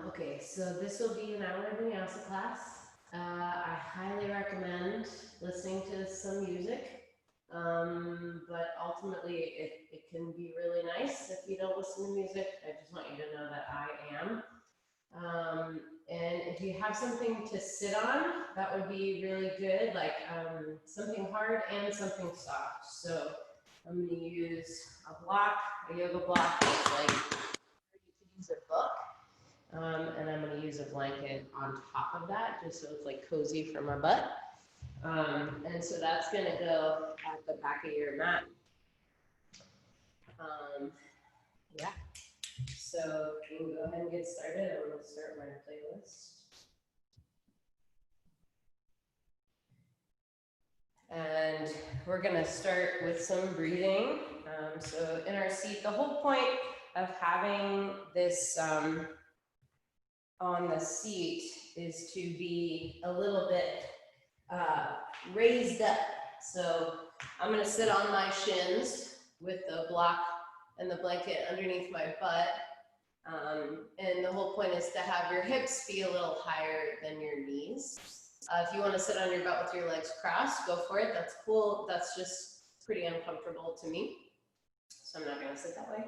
Okay, so this will be an hour Vinyasa class. I highly recommend listening to some music, but ultimately it can be really nice if you don't listen to music. I just want you to know that I am. And if you have something to sit on, that would be really good, like something hard and something soft. So I'm going to use a block, a yoga block, that's like you could use a book. And I'm going to use a blanket on top of that, just so it's like cozy for my butt. And so that's going to go at the back of your mat. Yeah. So we can go ahead and get started. I'm going to start my playlist. And we're going to start with some breathing. So in our seat, the whole point of having this on the seat is to be a little bit raised up. So I'm going to sit on my shins with the block and the blanket underneath my butt. And the whole point is to have your hips be a little higher than your knees. If you want to sit on your butt with your legs crossed, go for it. That's cool. That's just pretty uncomfortable to me. So I'm not going to sit that way.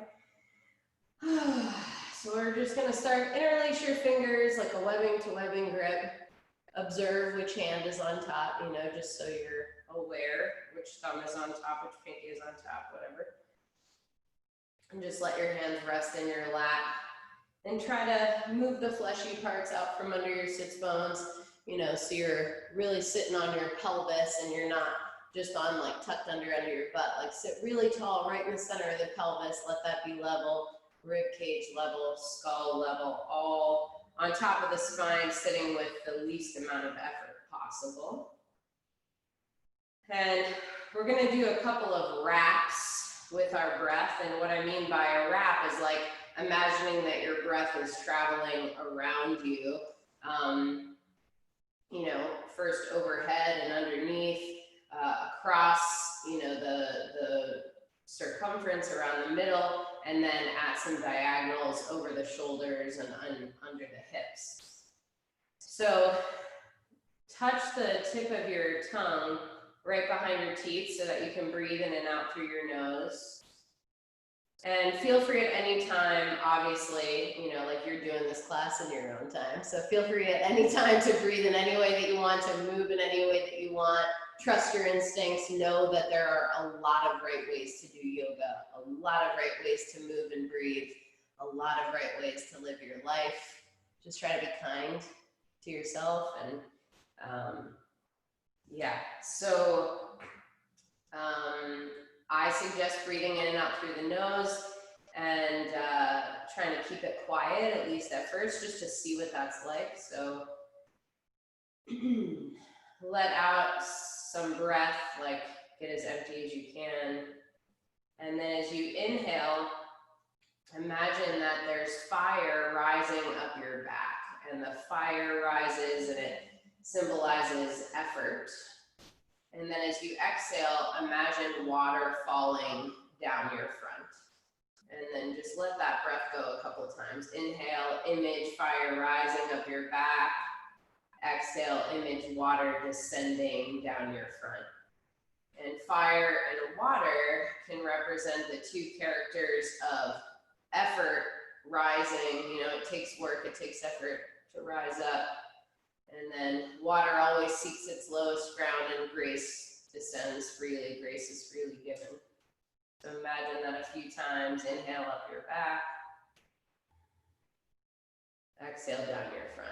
So we're just going to start, interlace your fingers like a webbing to webbing grip. Observe which hand is on top, just so you're aware which thumb is on top, which pinky is on top, whatever. And just let your hands rest in your lap. And try to move the fleshy parts out from under your sits bones, so you're really sitting on your pelvis and you're not just on like tucked under your butt. Like sit really tall right in the center of the pelvis, let that be level, rib cage level, skull level, all on top of the spine, sitting with the least amount of effort possible. And we're gonna do a couple of wraps with our breath. And what I mean by a wrap is like imagining that your breath is traveling around you, first overhead and underneath, across, the circumference around the middle, and then at some diagonals over the shoulders and under the hips. So touch the tip of your tongue right behind your teeth so that you can breathe in and out through your nose. And feel free at any time, obviously, like you're doing this class in your own time. So feel free at any time to breathe in any way that you want, to move in any way that you want. Trust your instincts. Know that there are a lot of right ways to do yoga, a lot of right ways to move and breathe, a lot of right ways to live your life. Just try to be kind to yourself. And yeah, so I suggest breathing in and out through the nose and trying to keep it quiet, at least at first, just to see what that's like. So let out some breath, like get as empty as you can. And then as you inhale, imagine that there's fire rising up your back, and the fire rises and it symbolizes effort. And then as you exhale, imagine water falling down your front. And then just let that breath go a couple times. Inhale, image fire rising up your back. Exhale, image water descending down your front. And fire and water can represent the two characters of effort rising. It takes work, it takes effort to rise up. And then water always seeks its lowest ground, and grace descends freely. Grace is freely given. So imagine that a few times. Inhale up your back. Exhale down your front.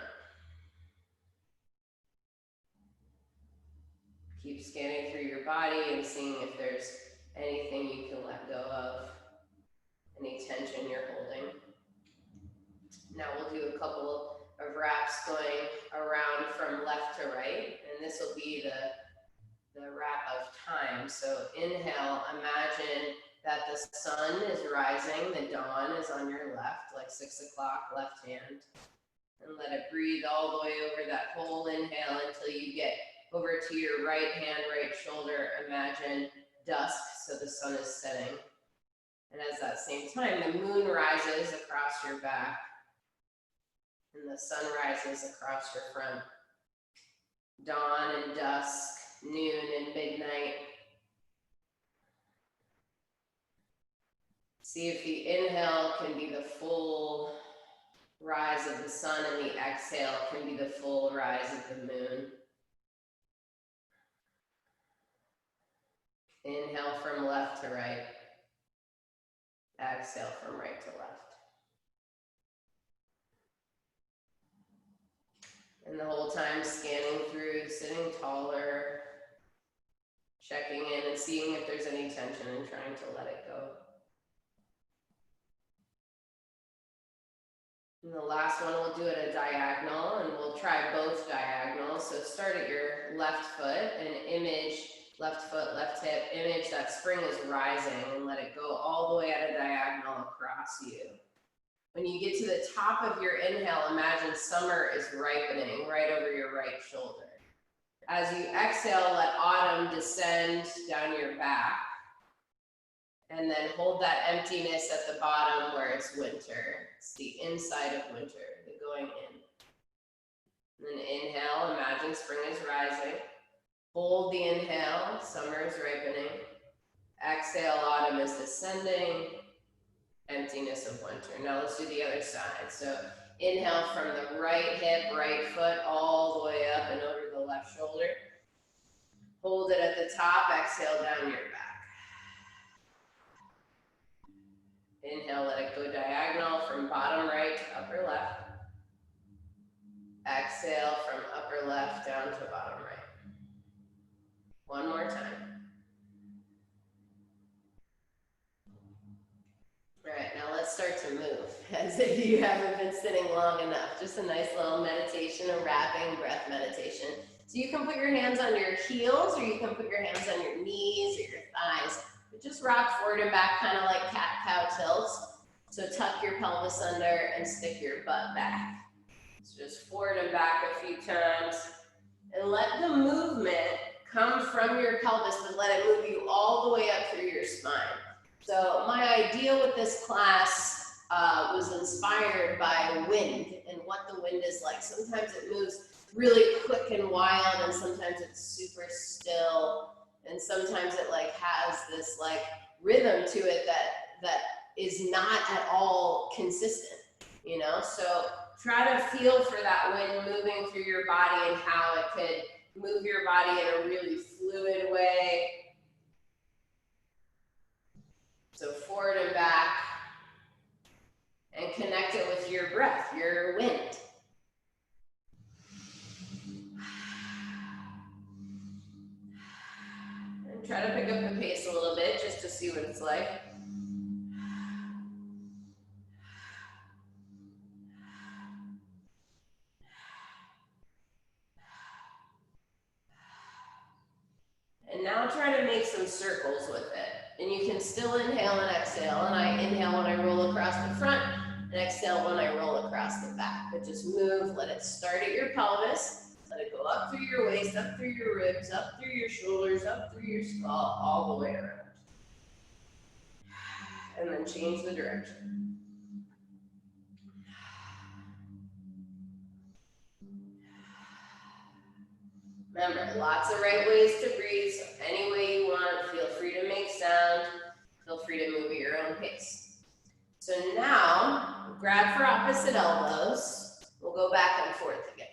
Keep scanning through your body and seeing if there's anything you can let go of, any tension you're holding. Now we'll do a couple of wraps going around from left to right, and this will be the wrap of time. So inhale, imagine that the sun is rising, the dawn is on your left, like 6 o'clock left hand. And let it breathe all the way over that whole inhale until you get over to your right hand, right shoulder. Imagine dusk, so the sun is setting. And at that same time, the moon rises across your back. and the sun rises across your front. Dawn and dusk, noon and midnight. See if the inhale can be the full rise of the sun and the exhale can be the full rise of the moon. Inhale from left to right. Exhale from right to left. And the whole time scanning through, sitting taller, checking in and seeing if there's any tension and trying to let it go. And the last one, we'll do it a diagonal, and we'll try both diagonals. So start at your left foot and image, left foot, left hip, image that spring is rising and let it go all the way at a diagonal across you. When you get to the top of your inhale, imagine summer is ripening right over your right shoulder. As you exhale, let autumn descend down your back. And then hold that emptiness at the bottom where it's winter. It's the inside of winter, the going in. And then inhale, imagine spring is rising. Hold the inhale, summer is ripening. Exhale, autumn is descending. Emptiness of winter. Now let's do the other side. So inhale from the right hip, right foot, all the way up and over the left shoulder. Hold it at the top, exhale down your back. Inhale, let it go diagonal from bottom right to upper left. Exhale from upper left down to bottom right. One more time. All right, now let's start to move as if you haven't been sitting long enough. Just a nice little meditation, a wrapping breath meditation. So you can put your hands on your heels or you can put your hands on your knees or your thighs. But just rock forward and back, kind of like cat-cow tilts. So tuck your pelvis under and stick your butt back. So just forward and back a few times. And let the movement come from your pelvis, but let it move you all the way up through your spine. So my idea with this class was inspired by wind and what the wind is like. Sometimes it moves really quick and wild, and sometimes it's super still. And sometimes it like has this like rhythm to it that is not at all consistent, you know? So try to feel for that wind moving through your body and how it could move your body in a really fluid way. So forward and back, and connect it with your breath, your wind. And try to pick up the pace a little bit just to see what it's like. And now try to make some circles with it. And you can still inhale and exhale. And I inhale when I roll across the front and exhale when I roll across the back. But just move, let it start at your pelvis. Let it go up through your waist, up through your ribs, up through your shoulders, up through your skull, all the way around. And then change the direction. Remember, lots of right ways to breathe, so any way you want, feel free to make sound, feel free to move at your own pace. So now, grab for opposite elbows, we'll go back and forth again.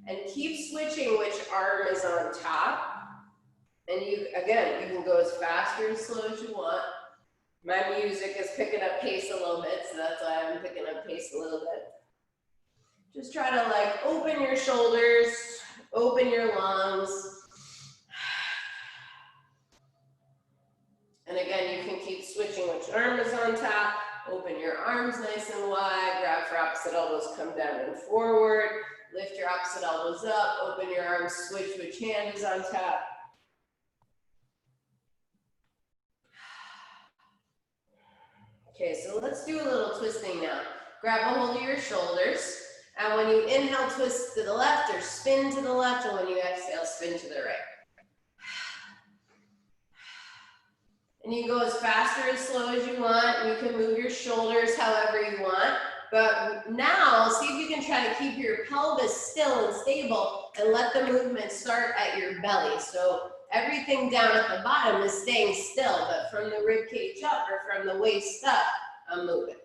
And keep switching which arm is on top. And you can go as fast or as slow as you want. My music is picking up pace a little bit, so that's why I'm picking up pace a little bit. Just try to like open your shoulders, open your lungs. And again, you can keep switching which arm is on top. Open your arms nice and wide. Grab for opposite elbows, come down and forward. Lift your opposite elbows up. Open your arms, switch which hand is on top. Okay, so let's do a little twisting now. Grab a hold of your shoulders. And when you inhale, twist to the left or spin to the left. And when you exhale, spin to the right. And you go as fast or as slow as you want. You can move your shoulders however you want. But now, see if you can try to keep your pelvis still and stable and let the movement start at your belly. So everything down at the bottom is staying still, but from the rib cage up or from the waist up, I'm moving.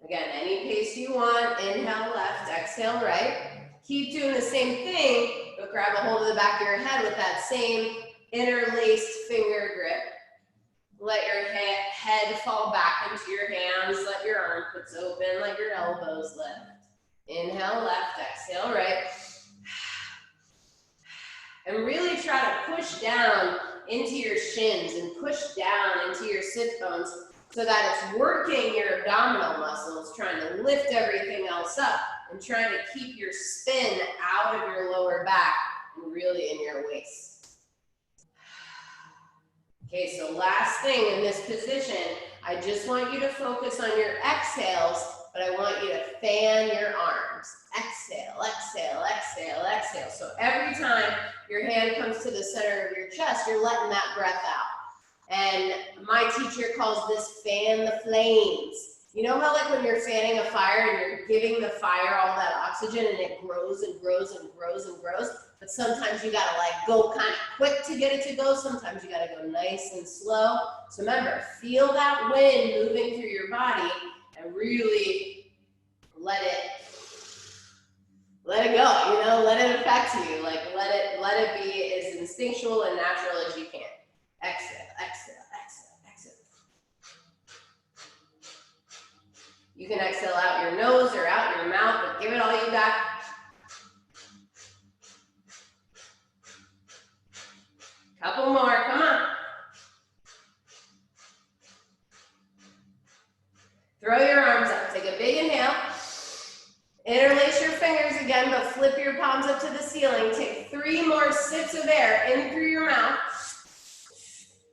Again, any pace you want. Inhale left, exhale right. Keep doing the same thing, but grab a hold of the back of your head with that same interlaced finger grip. Let your head fall back into your hands. Let your armpits open. Let your elbows lift. Inhale left, exhale right. And really try to push down into your shins and push down into your sit bones so that it's working your abdominal muscles, trying to lift everything else up and trying to keep your spin out of your lower back and really in your waist. Okay, so last thing in this position, I just want you to focus on your exhales, but I want you to fan your arms. Exhale, exhale, exhale, exhale. So every time your hand comes to the center of your chest, you're letting that breath out. And my teacher calls this fan the flames. You know how like when you're fanning a fire and you're giving the fire all that oxygen and it grows and grows and grows and grows? But sometimes you gotta like go kind of quick to get it to go. Sometimes you gotta go nice and slow. So remember, feel that wind moving through your body and really let it go, you know, let it affect you. Like let it be as instinctual and natural as you can. Exhale, exhale, exhale, exhale. You can exhale out your nose or out your mouth, but give it all you got. Couple more, come on. Throw your arms up, take a big inhale. Interlace your fingers again, but flip your palms up to the ceiling. Take 3 more sips of air in through your mouth.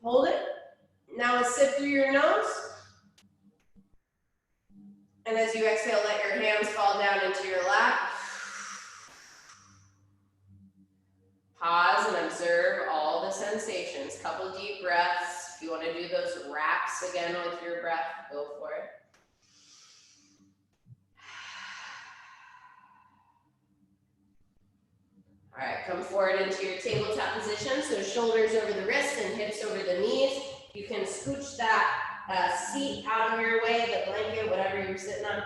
Hold it. Now a sip through your nose. And as you exhale, let your hands fall down into your lap. Pause and observe all the sensations. Couple deep breaths. If you want to do those wraps again with your breath, go for it. All right, come forward into your tabletop position. So shoulders over the wrists and hips over the knees. You can scooch that seat out of your way, the blanket, whatever you're sitting on,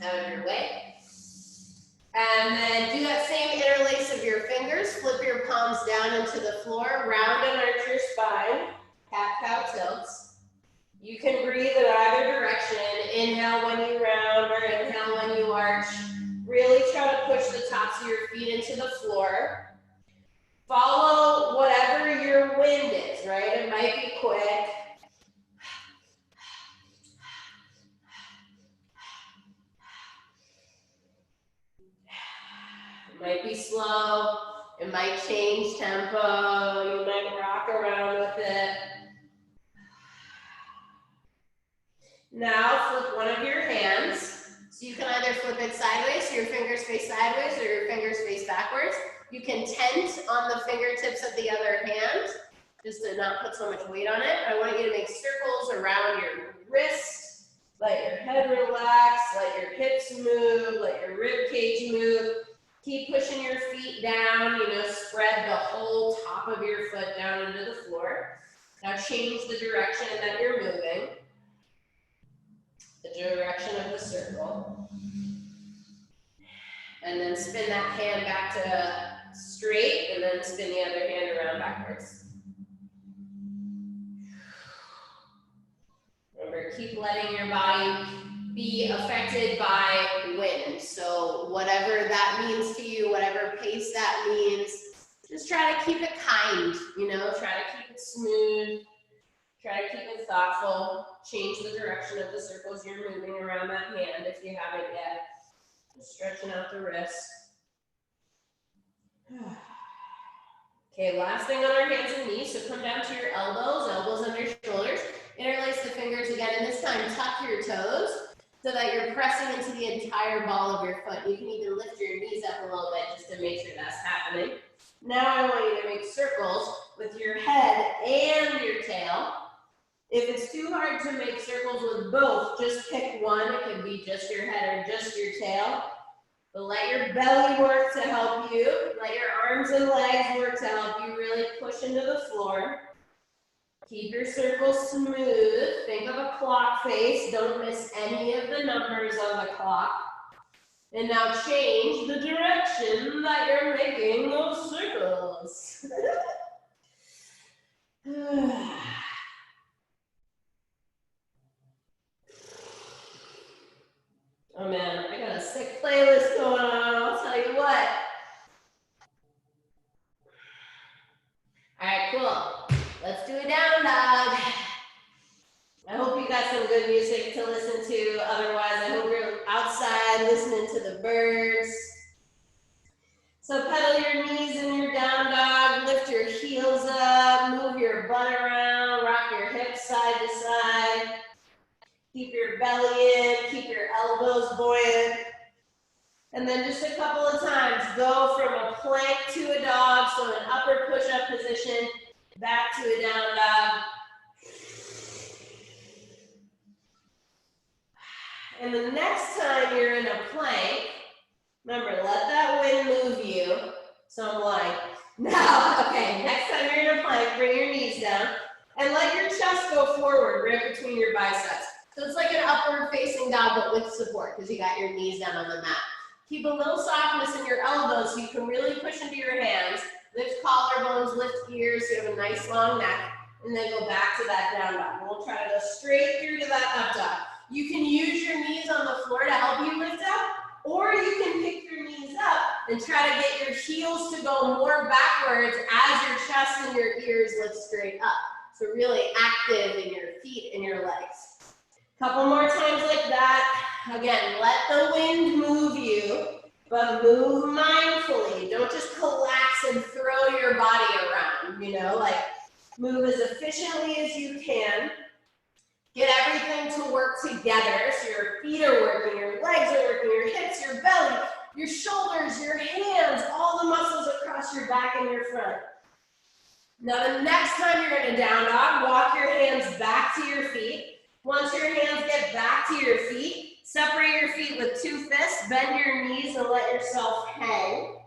out of your way. And then do that same interlace of your fingers. Flip your palms down into the floor. Round and arch your spine. Cat-cow tilts. You can breathe in either direction. Inhale when you round or inhale when you arch. Really try to push the tops of your feet into the floor. Follow whatever your wind is, right? It might be quick. It might be slow. It might change tempo. You might rock around with it. Now flip one of your hands. So you can either flip it sideways, so your fingers face sideways, or your fingers face backwards. You can tent on the fingertips of the other hand, just to not put so much weight on it. I want you to make circles around your wrist. Let your head relax, let your hips move, let your rib cage move. Keep pushing your feet down, you know, spread the whole top of your foot down into the floor. Now change the direction that you're moving. The direction of the circle. And then spin that hand back to straight, and then spin the other hand around backwards. Remember, keep letting your body be affected by wind. So whatever that means to you, whatever pace that means, just try to keep it kind, you know, try to keep it smooth. Try to keep it thoughtful. Change the direction of the circles you're moving around that hand if you haven't yet. Just stretching out the wrist. Okay, last thing on our hands and knees. So come down to your elbows, elbows under your shoulders. Interlace the fingers again, and this time tuck your toes so that you're pressing into the entire ball of your foot. You can even lift your knees up a little bit just to make sure that's happening. Now I want you to make circles with your head and your tail. If it's too hard hard to make circles with both. Just pick one. It could be just your head or just your tail. But let your belly work to help you. Let your arms and legs work to help you really push into the floor. Keep your circle smooth. Think of a clock face. Don't miss any of the numbers on the clock. And now change the direction that you're making those circles. Oh man, I got a sick playlist going on, I'll tell you what. All right, cool. Let's do a down dog. I hope you got some good music to listen to. Otherwise, I hope you're outside listening to the birds. So pedal your knees in your down dog, lift your heels up, move your butt around, rock your hips side to side. Keep your belly in, keep your elbows buoyant. And then just a couple of times, go from a plank to a dog, so an upper push-up position, back to a down dog. And the next time you're in a plank, remember, let that wind move you. So I'm like, no, okay, next time you're in a plank, bring your knees down and let your chest go forward right between your biceps. So it's like an upward facing dog, but with support, because you got your knees down on the mat. Keep a little softness in your elbows so you can really push into your hands. Lift collarbones, lift ears, so you have a nice long neck, and then go back to that down dog. We'll try to go straight through to that up dog. You can use your knees on the floor to help you lift up, or you can pick your knees up and try to get your heels to go more backwards as your chest and your ears lift straight up. So really active in your feet and your legs. Couple more times like that. Again, let the wind move you, but move mindfully. Don't just collapse and throw your body around, you know, like move as efficiently as you can. Get everything to work together. So your feet are working, your legs are working, your hips, your belly, your shoulders, your hands, all the muscles across your back and your front. Now the next time you're in a down dog, walk your hands back to your feet. Once your hands get back to your feet, separate your feet with 2 fists, bend your knees and let yourself hang.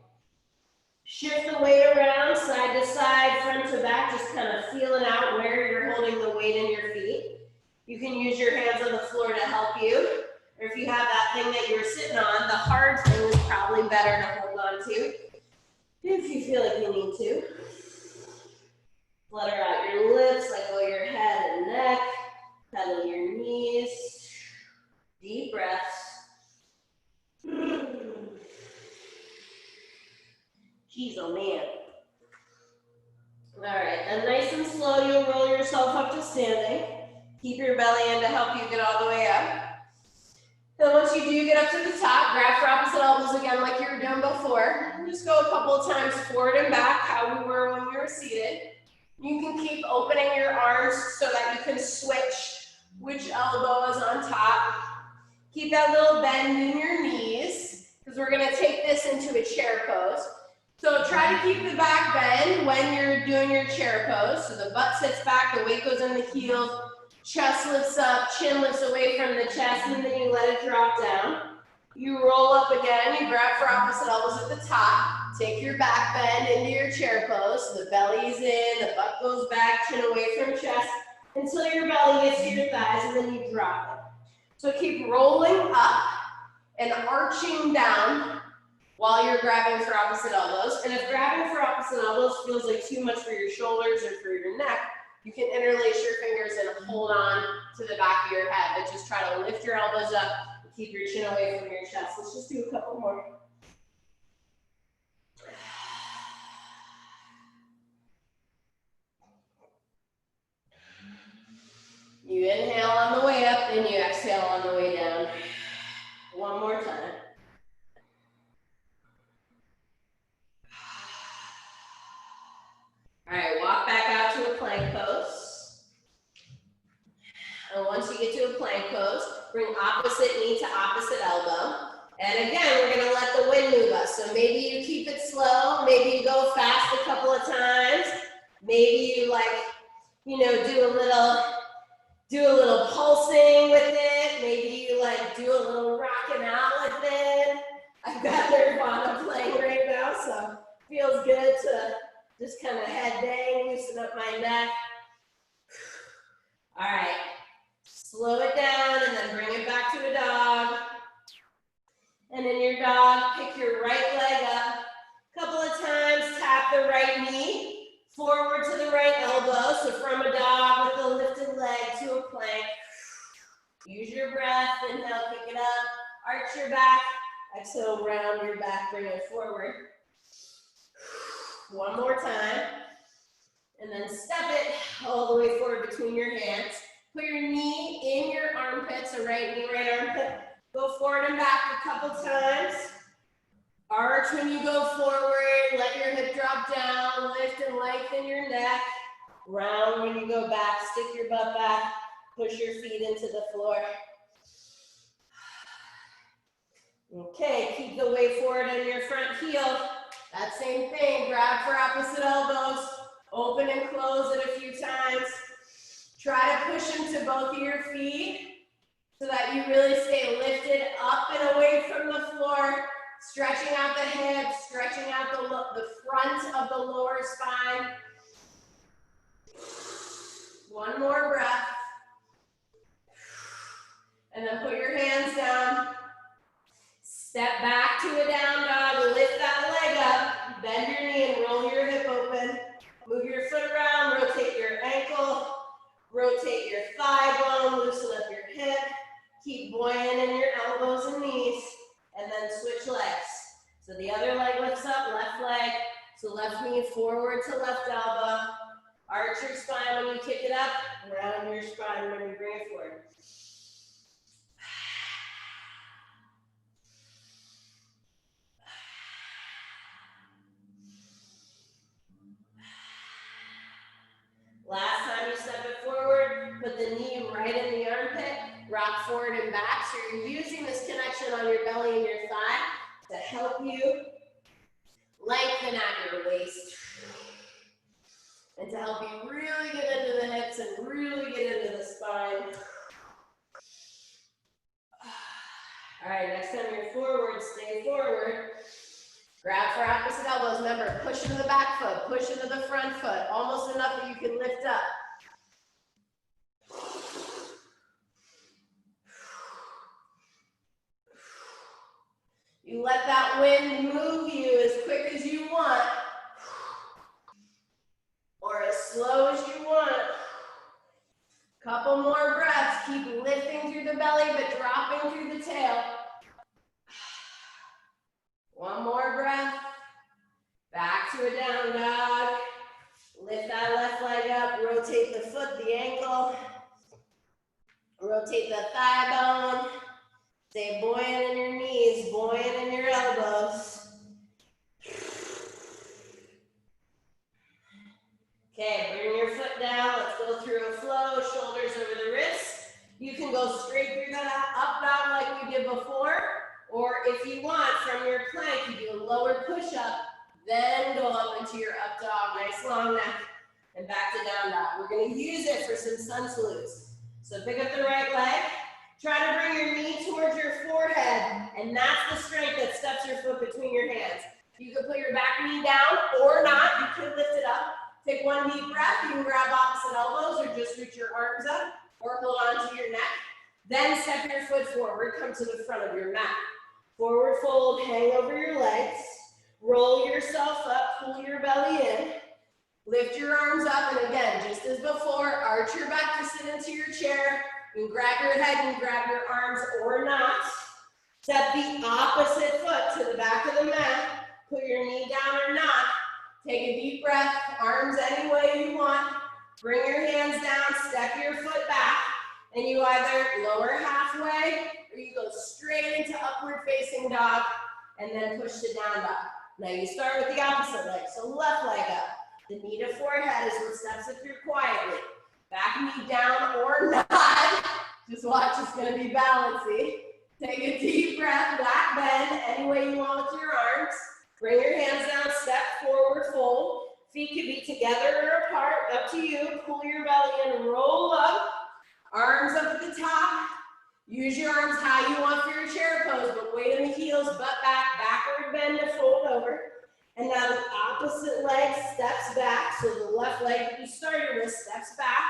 Shift the weight around side to side, front to back, just kind of feeling out where you're holding the weight in your feet. You can use your hands on the floor to help you, or if you have that thing that you're sitting on, the hard thing is probably better to hold on to, if you feel like you need to. Flutter out your lips, let go your head and neck. Pedal your knees, deep breaths. Jeez, oh man. All right, and nice and slow, you'll roll yourself up to standing. Keep your belly in to help you get all the way up. Then once you do get up to the top, grab for opposite elbows again like you were doing before. Just go a couple of times forward and back, how we were when we were seated. You can keep opening your arms so that you can switch which elbow is on top. Keep that little bend in your knees, because we're going to take this into a chair pose. So try to keep the back bend when you're doing your chair pose. So the butt sits back, the weight goes in the heels, chest lifts up, chin lifts away from the chest, and then you let it drop down. You roll up again, you grab for opposite elbows at the top. Take your back bend into your chair pose. So the belly's in, the butt goes back, chin away from chest, until your belly gets to your thighs, and then you drop it. So keep rolling up and arching down while you're grabbing for opposite elbows. And if grabbing for opposite elbows feels like too much for your shoulders or for your neck, you can interlace your fingers and hold on to the back of your head. But just try to lift your elbows up and keep your chin away from your chest. Let's just do a couple more. You inhale on the way up, and you exhale on the way down. One more time. All right, walk back out to a plank pose. And once you get to a plank pose, bring opposite knee to opposite elbow. And again, we're going to let the wind move us. So maybe you keep it slow. Maybe you go fast a couple of times. Maybe you do a little do a little pulsing with it. Maybe you like do a little rocking out with it. I've got Nirvana playing right now, so feels good to just kind of head bang, loosen up my neck. All right, slow it down and then bring it back to a dog. And in your dog, pick your right leg up. A couple of times, tap the right knee forward to the right elbow. So from a dog with a lifted leg to a plank. Use your breath, inhale, kick it up, arch your back. Exhale, round your back, bring it forward. One more time. And then step it all the way forward between your hands. Put your knee in your armpit, so right knee, right armpit. Go forward and back a couple times. Arch when you go forward, let your hip drop down, lift and lengthen your neck. Round when you go back, stick your butt back, push your feet into the floor. Okay, keep the weight forward on your front heel. That same thing, grab for opposite elbows, open and close it a few times. Try to push into both of your feet so that you really stay lifted up and away from the floor, stretching out the hips, stretching out the front of the lower spine. One more breath. And then put your hands down. Step back to a down dog, lift that leg up, bend your knee and roll your hip open. Move your foot around, rotate your ankle, rotate your thigh bone, loosen up your hip. Keep buoyant in your elbows and knees, and then switch legs. So the other leg lifts up, left leg, so left knee forward to left elbow. Arch your spine when you kick it up, round your spine when you bring it forward. Last time you step it forward, put the knee right in the armpit, rock forward and back. So you're using this connection on your belly and your thigh to help you lengthen out your waist and to help you really get into the hips and really get into the spine. All right, next time you're forward, stay forward. Grab for opposite elbows. Remember, push into the back foot, push into the front foot, almost enough that you can lift up. You let that wind move you as quick as you want, or as slow as you want. Couple more breaths. Keep lifting through the belly, but dropping through the tail. One more breath. Back to a down dog. Lift that left leg up. Rotate the foot, the ankle. Rotate the thigh bone. Stay buoyant in your knees, buoyant in your elbows. Okay, bring your foot down. Let's go through a flow, shoulders over the wrists. You can go straight through that up dog like we did before. Or if you want, from your plank, you do a lower push-up, then go up into your up dog, nice long neck, and back to down dog. We're gonna use it for some sun salutes. So pick up the right leg, try to bring your knee towards your forehead, and that's the strength that steps your foot between your hands. You can put your back knee down or not, you could lift it up. Take one deep breath, you can grab opposite elbows or just reach your arms up or hold on to your neck. Then step your foot forward, come to the front of your mat. Forward fold, hang over your legs, roll yourself up, pull your belly in, lift your arms up, and again, just as before, arch your back to sit into your chair. You can grab your head and grab your arms or not. Step the opposite foot to the back of the mat, put your knee down or not. Take a deep breath, arms any way you want. Bring your hands down, step your foot back, and you either lower halfway or you go straight into upward facing dog and then push to down dog. Now you start with the opposite leg, so left leg up. The knee to forehead is what steps it through quietly. Back knee down or not. Just watch, it's gonna be balancy. Take a deep breath, back bend, any way you want with your arms. Bring your hands down, step forward, fold. Feet can be together or apart, up to you. Pull your belly in, roll up. Arms up at the top. Use your arms how you want for your chair pose, but weight in the heels, butt back, backward bend to fold over. And now the opposite leg steps back. So the left leg that you started with steps back.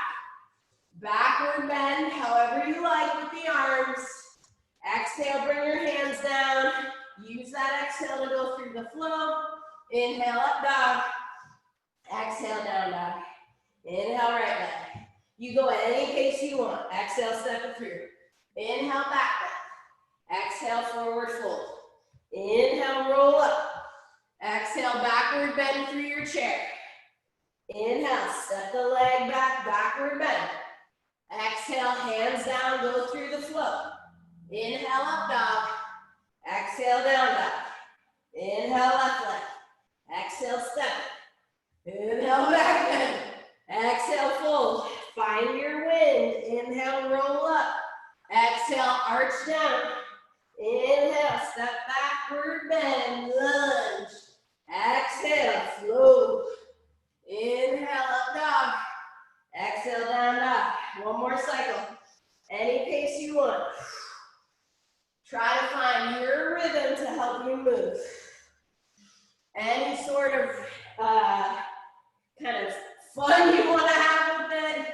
Backward bend, however you like with the arms. Exhale, bring your hands down. Use that exhale to go through the flow. Inhale, up dog. Exhale, down dog. Inhale, right leg. You go at any pace you want. Exhale, step it through. Inhale, back bend. Exhale, forward fold. Inhale, roll up. Exhale, backward bend through your chair. Inhale, step the leg back, backward bend. Exhale, hands down, go through the flow. Inhale, up dog. Exhale, down dog. Inhale, left leg. Exhale, step it. Inhale, back bend. Exhale, fold. Find your wind. Inhale, roll up. Exhale, arch down. Inhale, step backward bend, lunge. Exhale, flow. Inhale, up dog. Exhale, down dog. One more cycle. Any pace you want. Try to find your rhythm to help you move. Any sort of kind of fun you want to have with it.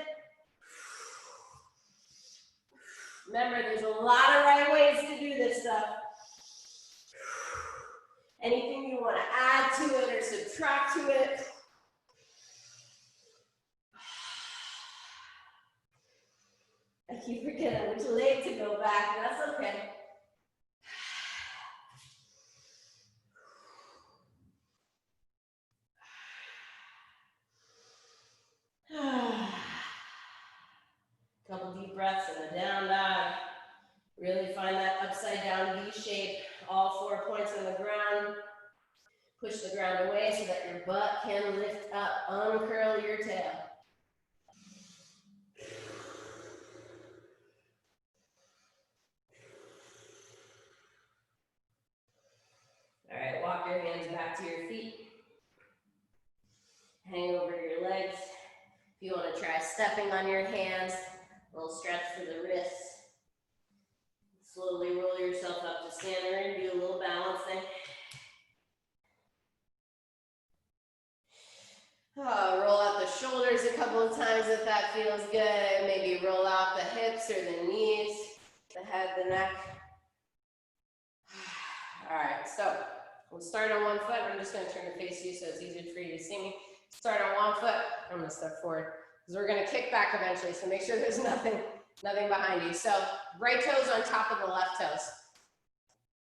Remember, there's a lot of right ways to do this stuff. Anything you want to add to it or subtract to it. I keep forgetting which leg to go back, but that's okay. Couple deep breaths and a down dog. Really find that upside down V shape. All 4 points on the ground. Push the ground away so that your butt can lift up. Uncurl your tail. All right, walk your hands back to your feet. Hang over your legs. If you want to try stepping on your hands, a little stretch for the wrists. Slowly roll yourself up to center and do a little balancing. Roll out the shoulders a couple of times if that feels good. Maybe roll out the hips or the knees, the head, the neck. All right, so we'll start on one foot. I'm just going to turn to face you so it's easier for you to see me. Start on one foot. I'm going to step forward because we're going to kick back eventually, so make sure there's nothing behind you. So right toes on top of the left toes.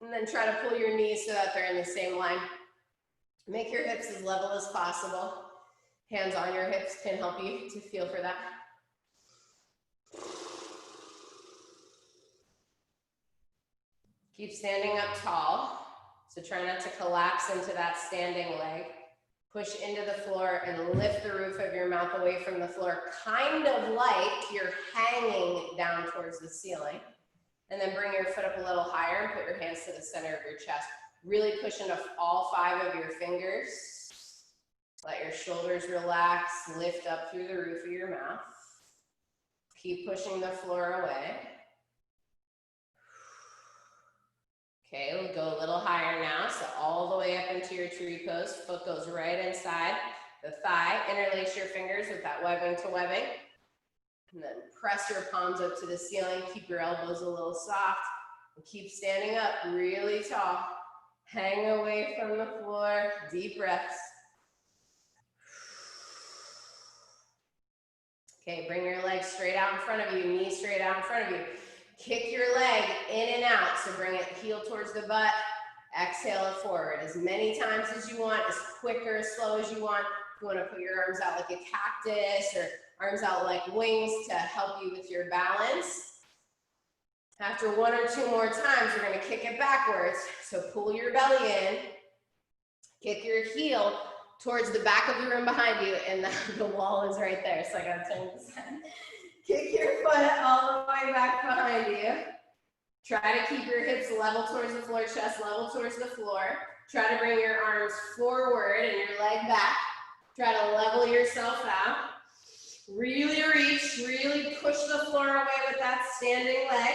And then try to pull your knees so that they're in the same line. Make your hips as level as possible. Hands on your hips can help you to feel for that. Keep standing up tall. So try not to collapse into that standing leg. Push into the floor and lift the roof of your mouth away from the floor, kind of like you're hanging down towards the ceiling. And then bring your foot up a little higher and put your hands to the center of your chest. Really push into all 5 of your fingers. Let your shoulders relax, lift up through the roof of your mouth. Keep pushing the floor away. Okay, we'll go a little higher now. So all the way up into your tree pose. Foot goes right inside the thigh. Interlace your fingers with that webbing to webbing. And then press your palms up to the ceiling. Keep your elbows a little soft. And keep standing up really tall. Hang away from the floor. Deep breaths. Okay, bring your legs straight out in front of you. Knees straight out in front of you. Kick your leg in and out. So bring it heel towards the butt. Exhale it forward. As many times as you want, as quick or as slow as you want. You want to put your arms out like a cactus or arms out like wings to help you with your balance. After 1 or 2 more times, you're going to kick it backwards. So pull your belly in. Kick your heel towards the back of the room behind you, and the wall is right there. So I got to turn this head. Kick your foot all the way back behind you. Try to keep your hips level towards the floor, chest level towards the floor. Try to bring your arms forward and your leg back. Try to level yourself out. Really reach, really push the floor away with that standing leg.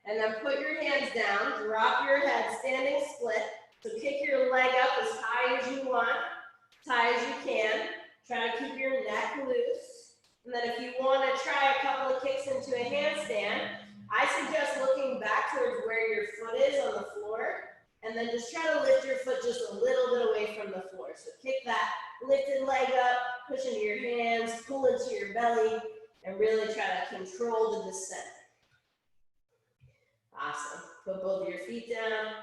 And then put your hands down, drop your head, standing split. So kick your leg up as high as you want, as high as you can. Try to keep your neck loose. And then if you want to try a couple of kicks into a handstand, I suggest looking back towards where your foot is on the floor. And then just try to lift your foot just a little bit away from the floor. So kick that lifted leg up, push into your hands, pull into your belly, and really try to control the descent. Awesome. Put both of your feet down.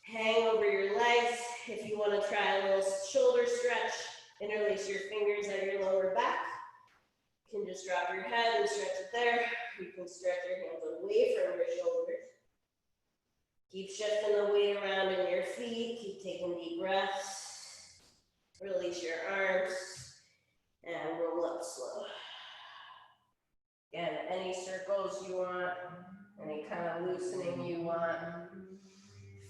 Hang over your legs. If you want to try a little shoulder stretch, interlace your fingers at your lower back. You can just drop your head and stretch it there. You can stretch your hands away from your shoulders. Keep shifting the weight around in your feet. Keep taking deep breaths. Release your arms and roll up slow. Again, any circles you want, any kind of loosening you want.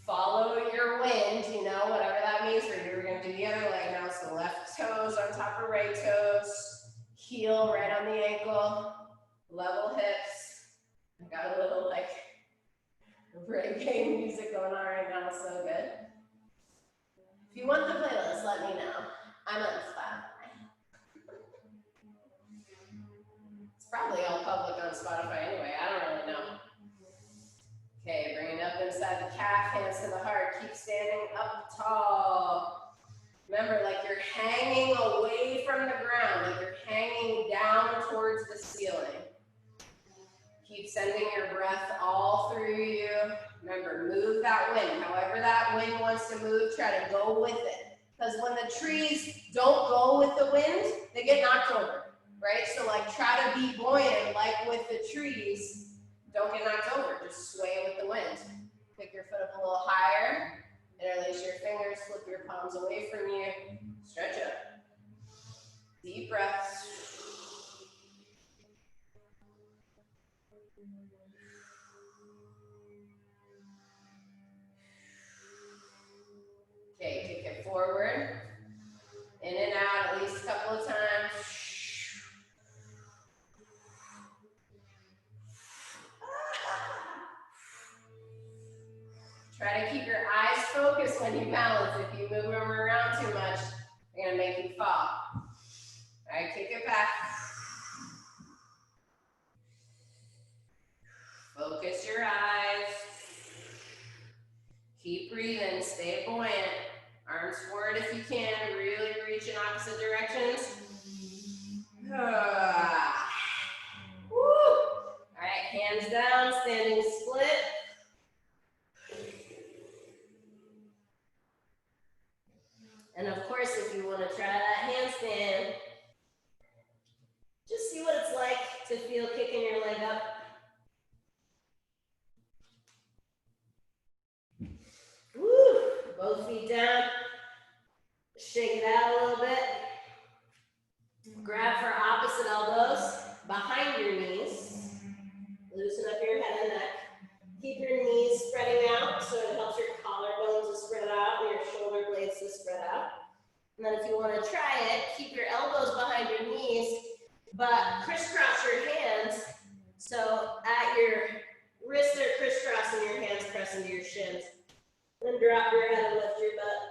Follow your wind, you know, whatever that means for you. We're going to do the other leg now. So left toes on top of right toes, heel right on the ankle, level hips. I got a little like reggae music going on right now, so good. If you want the playlist, let me know. I'm on Spotify. It's probably all public on Spotify anyway, I don't really know. Okay, bring it up inside the calf, hands to the heart. Keep standing up tall. Remember, like you're hanging away from the ground, like you're hanging down towards the ceiling. Keep sending your breath all through you. Remember, move that wind. However that wind wants to move, try to go with it. Because when the trees don't go with the wind, they get knocked over, right? So like try to be buoyant like with the trees. Don't get knocked over, just sway with the wind. Pick your foot up a little higher, interlace your fingers, flip your palms away from you, stretch up. Deep breaths. Okay, kick it forward, in and out at least a couple of times. Try to keep your eyes focused when you balance. If you move them around too much, they're going to make you fall. All right, kick it back. Focus your eyes. Keep breathing. Stay buoyant. Arms forward if you can. Really reach in opposite directions. Woo. All right, hands down, standing split. And of course, if you want to try that handstand, just see what it's like to feel kicking your leg up. Woo! Both feet down. Shake it out a little bit. Grab for opposite elbows behind your knees. Loosen up your head and neck. Keep your knees spreading out so it helps your collarbones to spread out and your shoulder blades to spread out. And then if you want to try it, keep your elbows behind your knees, but crisscross your hands. So at your wrists are crisscrossing, your hands press into your shins. Then drop your head and lift your butt.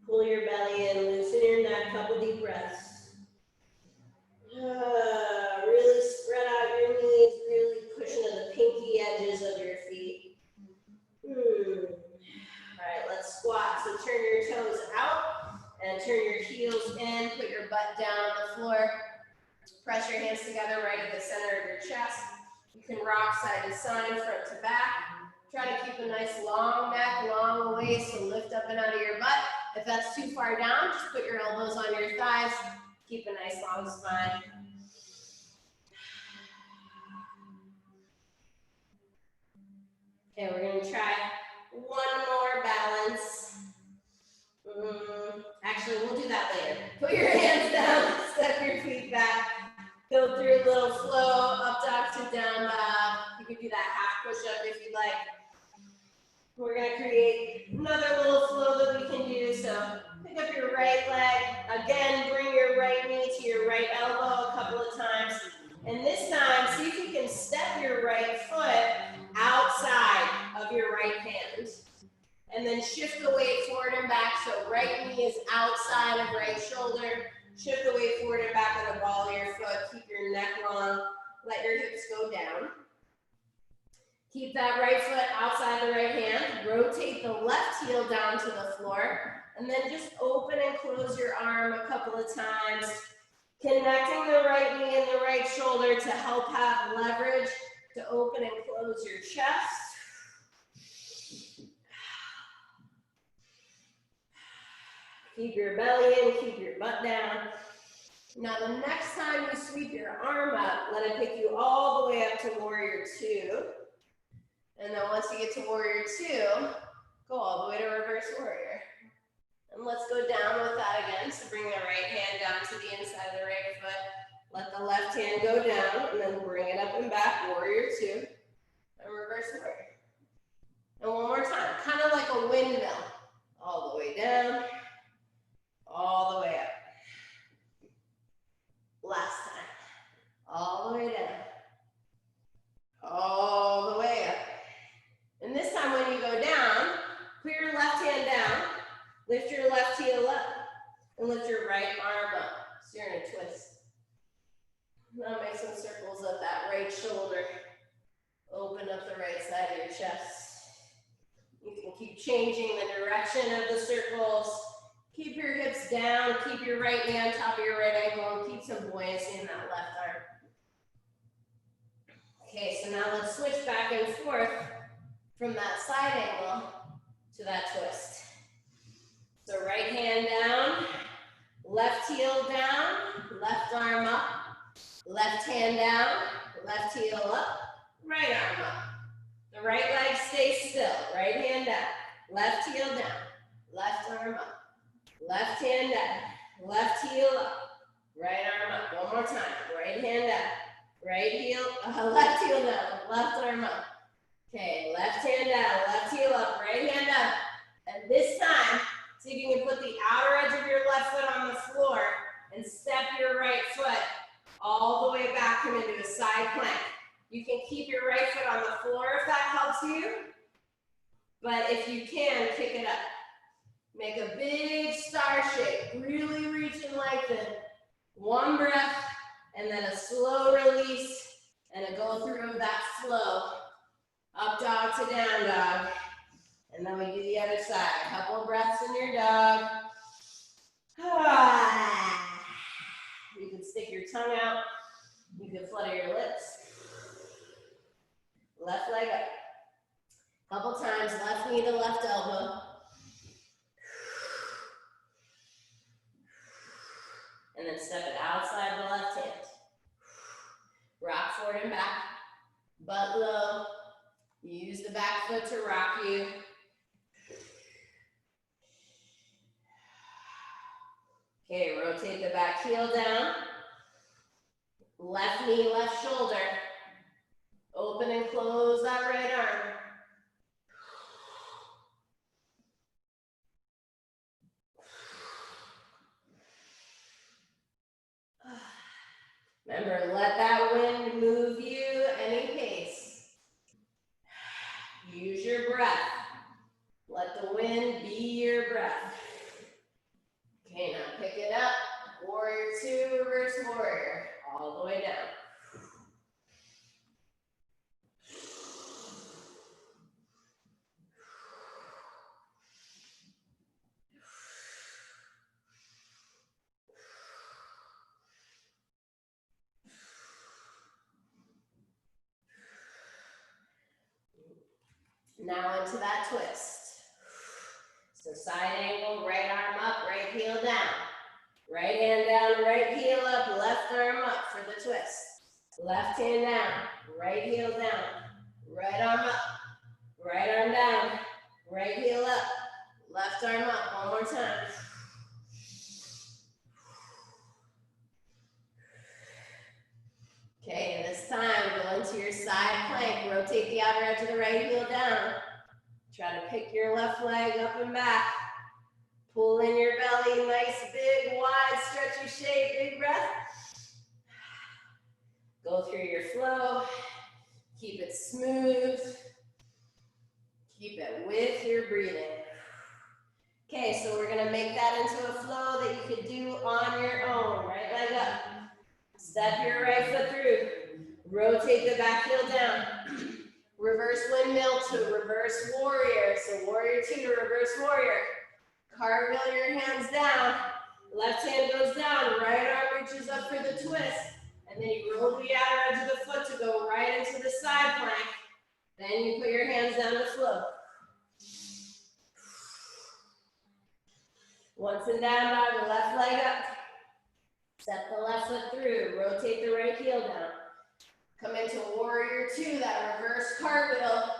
Pull your belly in, loosen your neck, couple deep breaths. Really spread out your knees, really push into the pinky edges of your feet. All right, let's squat. So turn your toes out and turn your heels in. Put your butt down on the floor. Press your hands together right at the center of your chest. You can rock side to side, front to back. Try to keep a nice long neck, long waist, so lift up and out of your butt. If that's too far down, just put your elbows on your thighs. Keep a nice long spine. Okay, we're going to try one more balance. Actually, we'll do that later. Put your hands down, step your feet back. Go through a little flow, up dog to down dog. You can do that half push-up if you'd like. We're going to create another little flow that we can do. So Pick up your right leg. Again, bring your right knee to your right elbow a couple of times. And this time, see if you can step your right foot outside of your right hand. And then shift the weight forward and back. So right knee is outside of right shoulder. Shift the weight forward and back with the ball of your foot. Keep your neck long. Let your hips go down. Keep that right foot outside the right hand. Rotate the left heel down to the floor. And then just open and close your arm a couple of times. Connecting the right knee and the right shoulder to help have leverage to open and close your chest. Keep your belly in, keep your butt down. Now the next time you sweep your arm up, let it pick you all the way up to warrior two. And then once you get to warrior two, go all the way to reverse warrior. And let's go down with that again. So bring the right hand down to the inside of the right foot. Let the left hand go down and then bring it up and back, warrior two, and reverse warrior. And one more time, kind of like a windmill. All the way down, all the way up. Last time, all the way down, all the way up. And this time when you go down, put your left hand down, lift your left heel up, and lift your right arm up. So you're in a twist. Now make some circles of that right shoulder. Open up the right side of your chest. You can keep changing the direction of the circles. Keep your hips down, keep your right knee on top of your right ankle, and keep some buoyancy in that left arm. Okay, so now let's switch back and forth from that side angle to that twist. So right hand down, left heel down, left arm up, left hand down, left heel up, right arm up. The right leg stays still, right hand down, left heel down, left arm up. Left hand down, left heel up, right arm up. One more time. Right hand down, right heel, left heel down, left arm up. Okay, left hand down, left heel up, right hand up. And this time, see if you can put the outer edge of your left foot on the floor and step your right foot all the way back, come into a side plank. You can keep your right foot on the floor if that helps you. But if you can, kick it up. Make a big star shape, really reach and lengthen. One breath, and then a slow release, and a go through of that flow. Up dog to down dog. And then we do the other side. A couple of breaths in your dog. You can stick your tongue out. You can flutter your lips. Left leg up. Couple times, left knee to left elbow. And then step it outside the left hand. Rock forward and back. Butt low. Use the back foot to rock you. Okay, rotate the back heel down. Left knee, left shoulder. Open and close that right arm. Remember, let that wind move you any pace. Use your breath. Let the wind be your breath. Okay, now pick it up. Warrior two, reverse warrior. All the way down. Now into that twist. So side angle, right arm up, right heel down. Right hand down, right heel up, left arm up for the twist. Left hand down, right heel down, right arm up, right arm down, right heel up, left arm up. One more time. Okay, and this time, go into your side plank. Rotate the outer edge of the right heel down. Try to pick your left leg up and back. Pull in your belly, nice, big, wide, stretchy shape, big breath. Go through your flow. Keep it smooth. Keep it with your breathing. Okay, so we're gonna make that into a flow that you can do on your own. Right leg up. Step your right foot through. Rotate the back heel down. Reverse windmill to reverse warrior. So warrior 2 to reverse warrior. Cartwheel your hands down. Left hand goes down. Right arm reaches up for the twist. And then you roll the outer edge of the foot to go right into the side plank. Then you put your hands down to flow. Once in down dog, the left leg up. Step the left foot through. Rotate the right heel down. Come into warrior 2, that reverse cartwheel.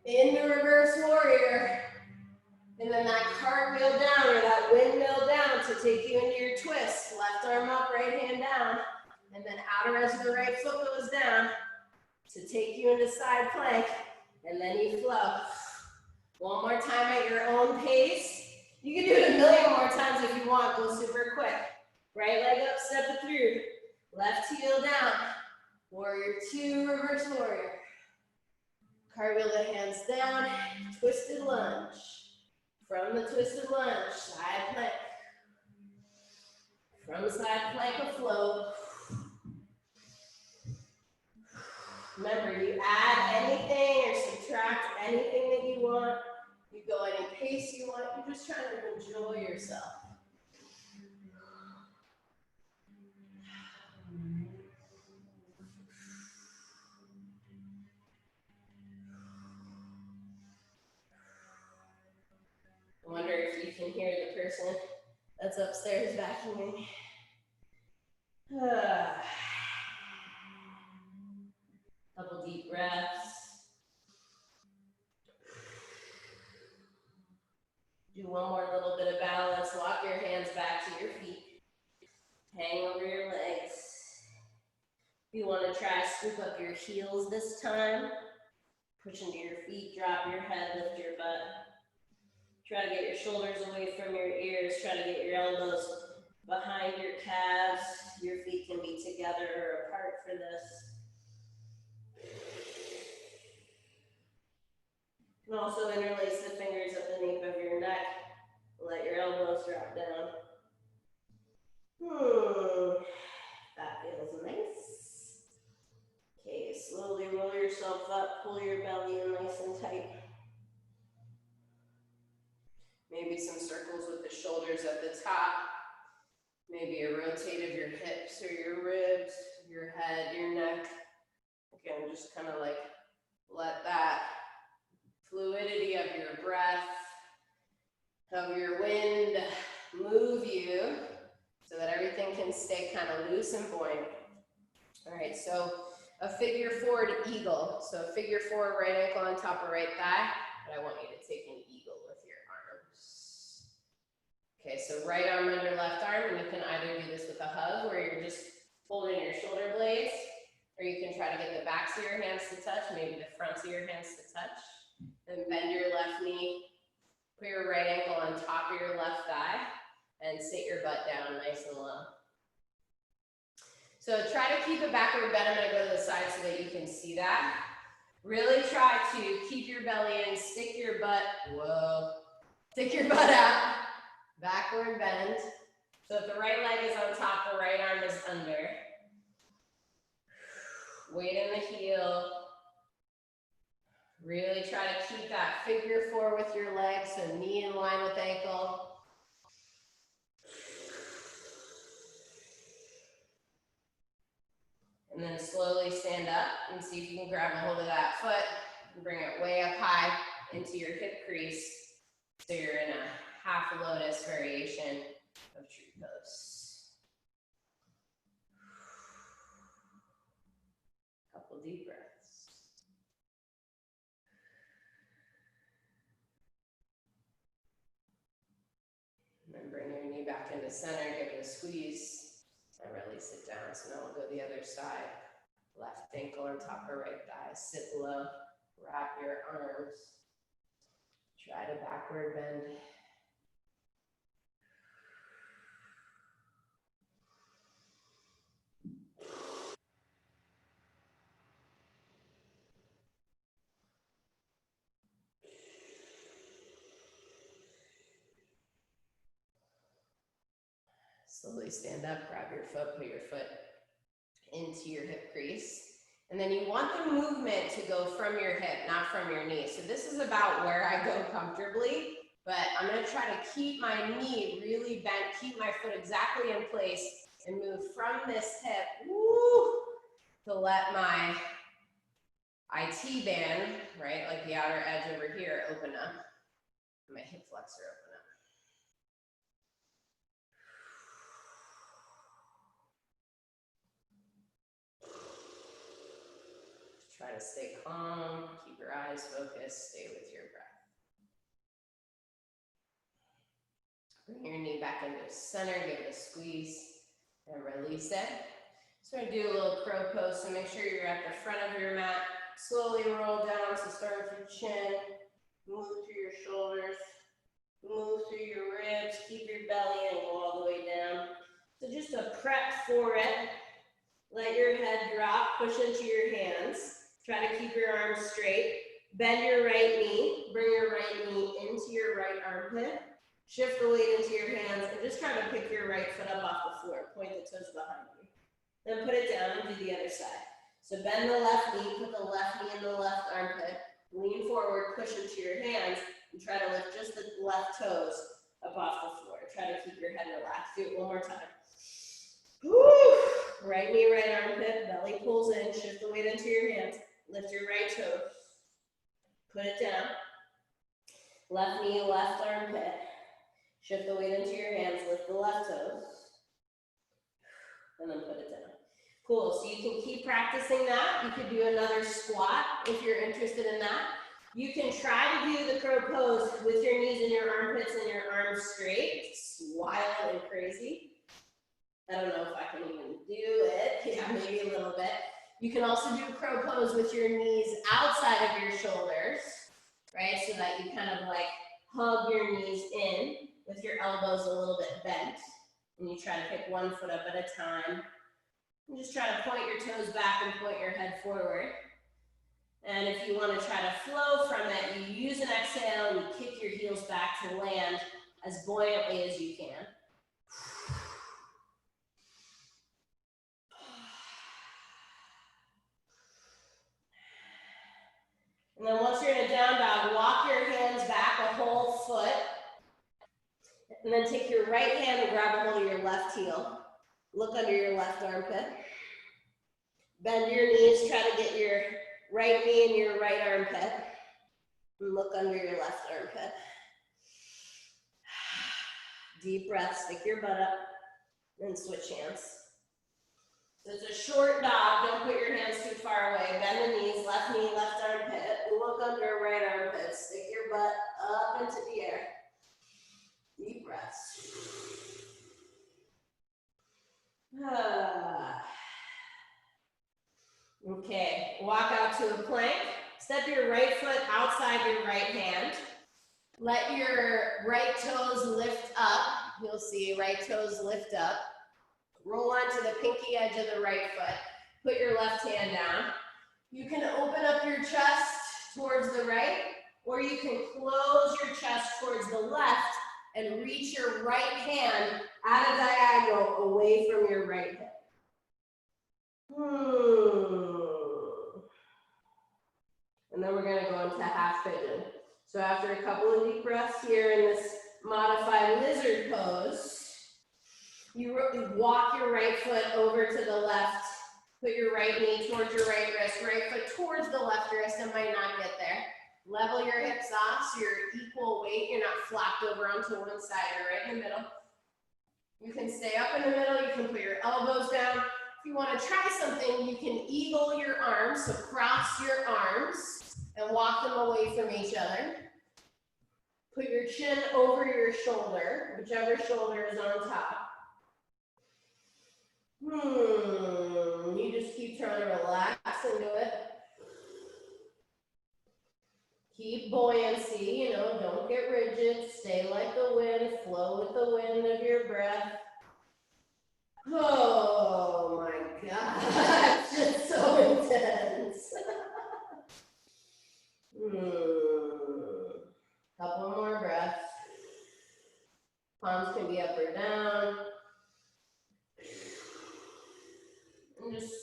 Into reverse warrior. And then that cartwheel down or that windmill down to take you into your twist. Left arm up, right hand down. And then outer edge of the right foot goes down to take you into side plank. And then you flow. One more time at your own pace. You can do it a million more times if you want. Go super quick. Right leg up, step it through. Left heel down. Warrior 2, reverse warrior. Cartwheel the hands down. Twisted lunge. From the twisted lunge, side plank. From side plank, a flow. Remember, you add anything or subtract anything that you want. You go at any pace you want. You're just trying to enjoy yourself. I wonder if you can hear the person that's upstairs vacuuming. Couple deep breaths. Do one more little bit of balance. Walk your hands back to your feet. Hang over your legs. If you want to try, scoop up your heels this time. Push into your feet, drop your head, lift your butt. Try to get your shoulders away from your ears. Try to get your elbows behind your calves. Your feet can be together or apart for this. You can also interlace the fingers at the nape of your neck. Let your elbows drop down. That feels nice. Okay, slowly roll yourself up. Pull your belly in nice and tight. Maybe some circles with the shoulders at the top. Maybe a rotate of your hips or your ribs, your head, your neck. Again, just kind of like let that fluidity of your breath, of your wind move you so that everything can stay kind of loose and buoyant. All right, so a figure 4 eagle. So figure 4, right ankle on top of right thigh, but I want you to take an eagle with your arms. Okay, so right arm under left arm, and you can either do this with a hug where you're just holding your shoulder blades, or you can try to get the backs of your hands to touch, maybe the fronts of your hands to touch. Then bend your left knee, put your right ankle on top of your left thigh, and sit your butt down nice and low. So try to keep it backward bend. I'm going to go to the side so that you can see that. Really try to keep your belly in, stick your butt, stick your butt out, backward bend. So if the right leg is on top, the right arm is under. Weight in the heel. Really try to keep that figure 4 with your legs, so knee in line with ankle. And then slowly stand up and see if you can grab a hold of that foot and bring it way up high into your hip crease. So you're in a half lotus variation of tree pose. Couple deep breaths. And then bring your knee back into center, give it a squeeze. And release it down. So now we'll go the other side. Left ankle on top of right thigh. Sit low. Wrap your arms. Try to backward bend. Slowly stand up, grab your foot, put your foot into your hip crease. And then you want the movement to go from your hip, not from your knee. So this is about where I go comfortably, but I'm gonna try to keep my knee really bent, keep my foot exactly in place, and move from this hip, woo, to let my IT band, right, like the outer edge over here, open up. My hip flexor open up. Try to stay calm, keep your eyes focused, stay with your breath. Bring your knee back into the center, give it a squeeze, and release it. So I do a little crow pose, so make sure you're at the front of your mat. Slowly roll down, so start with your chin, move through your shoulders, move through your ribs, keep your belly and go all the way down. So just a prep for it. Let your head drop, push into your hands. Try to keep your arms straight. Bend your right knee. Bring your right knee into your right armpit. Shift the weight into your hands and just try to pick your right foot up off the floor. Point the toes behind you. Then put it down and do the other side. So bend the left knee, put the left knee in the left armpit. Lean forward, push into your hands, and try to lift just the left toes up off the floor. Try to keep your head relaxed. Do it one more time. Woo! Right knee, right armpit, belly pulls in, shift the weight into your hands. Lift your right toe, put it down. Left knee, left armpit. Shift the weight into your hands, lift the left toes, and then put it down. Cool, so you can keep practicing that. You could do another squat if you're interested in that. You can try to do the crow pose with your knees and your armpits and your arms straight. It's wild and crazy. I don't know if I can even do it. Yeah, maybe a little bit. You can also do crow pose with your knees outside of your shoulders, right? So that you kind of like hug your knees in with your elbows a little bit bent. And you try to pick one foot up at a time. And just try to point your toes back and point your head forward. And if you want to try to flow from it, you use an exhale and you kick your heels back to land as buoyantly as you can. And then once you're in a down dog, walk your hands back a whole foot. And then take your right hand and grab a hold of your left heel. Look under your left armpit. Bend your knees, try to get your right knee in your right armpit. And look under your left armpit. Deep breath, stick your butt up, and switch hands. So it's a short dog, don't put your hands too far away. Bend the knees, left knee, left armpit. Look under right armpit, stick your butt up into the air. Deep breaths. Okay, walk out to a plank. Step your right foot outside your right hand. Let your right toes lift up. You'll see right toes lift up. Roll onto the pinky edge of the right foot. Put your left hand down. You can open up your chest towards the right, or you can close your chest towards the left and reach your right hand at a diagonal away from your right hip. And then we're going to go into half pigeon. So after a couple of deep breaths here in this modified lizard pose, you walk your right foot over to the left, put your right knee towards your right wrist, right foot towards the left wrist, and might not get there. Level your hips off so you're equal weight, you're not flopped over onto one side, you're right in the middle. You can stay up in the middle, you can put your elbows down. If you want to try something, you can eagle your arms, so cross your arms and walk them away from each other. Put your chin over your shoulder, whichever shoulder is on top. You just keep trying to relax into it. Keep buoyancy, don't get rigid. Stay like the wind, flow with the wind of your breath. Oh my God, it's so intense. Couple more breaths. Palms can be up or down.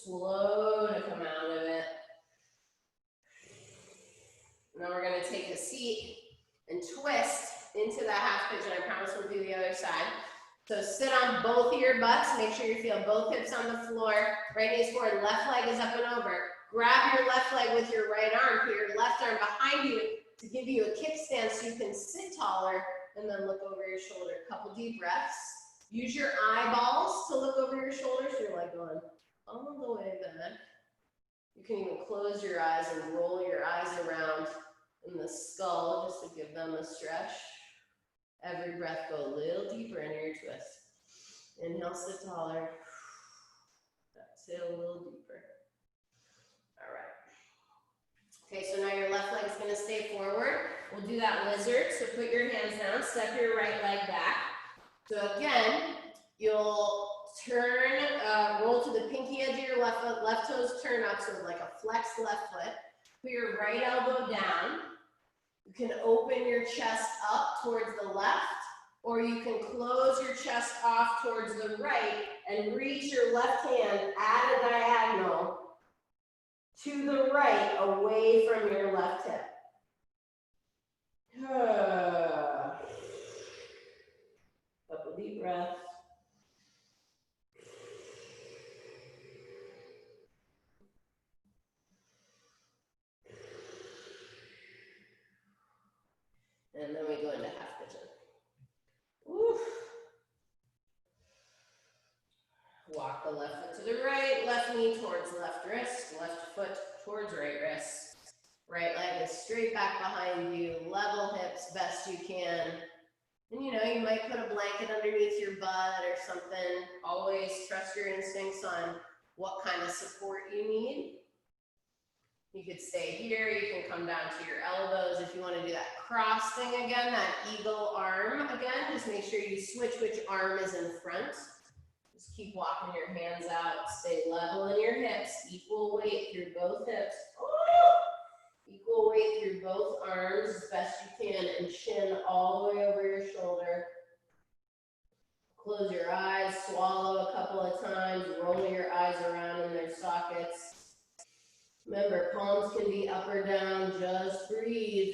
slow to come out of it. Now we're going to take a seat and twist into that half pigeon. I promise we'll do the other side. So sit on both of your butts. Make sure you feel both hips on the floor. Right knee is forward, left leg is up and over. Grab your left leg with your right arm. Put your left arm behind you to give you a kickstand so you can sit taller, and then look over your shoulder. Couple deep breaths. Use your eyeballs to look over your shoulders. So you're like going all the way back. You can even close your eyes and roll your eyes around in the skull just to give them a stretch. Every breath, go a little deeper into your twist. Inhale, sit taller. Exhale a little deeper. All right. Okay, so now your left leg is going to stay forward. We'll do that lizard. So put your hands down, step your right leg back. So again, you'll turn, roll to the pinky edge of your left foot, left toes turn up, so like a flexed left foot. Put your right elbow down. You can open your chest up towards the left, or you can close your chest off towards the right and reach your left hand at a diagonal to the right, away from your left hip. Couple deep breaths. And then we go into half pigeon. Woo. Walk the left foot to the right, left knee towards left wrist, left foot towards right wrist. Right leg is straight back behind you, level hips best you can. And you know, you might put a blanket underneath your butt or something. Always trust your instincts on what kind of support you need. You could stay here, you can come down to your elbows. If you want to do that cross thing again, that eagle arm again, just make sure you switch which arm is in front. Just keep walking your hands out, stay level in your hips, equal weight through both hips. Equal weight through both arms as best you can, and chin all the way over your shoulder. Close your eyes, swallow a couple of times, roll your eyes around in their sockets. Remember, palms can be up or down, just breathe.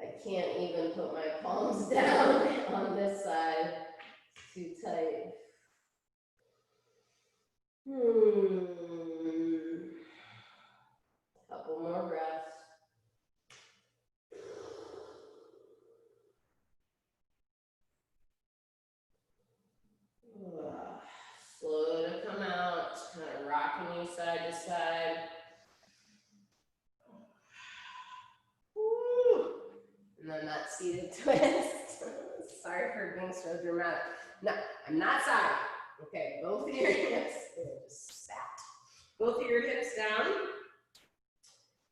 I can't even put my palms down on this side. It's too tight. Couple more breaths. Slow to come out, kind of rocking you side to side. Woo. And then that seated twist. Sorry for being so dramatic. No, I'm not sorry. Okay, both of your hips, just sat. Both of your hips down.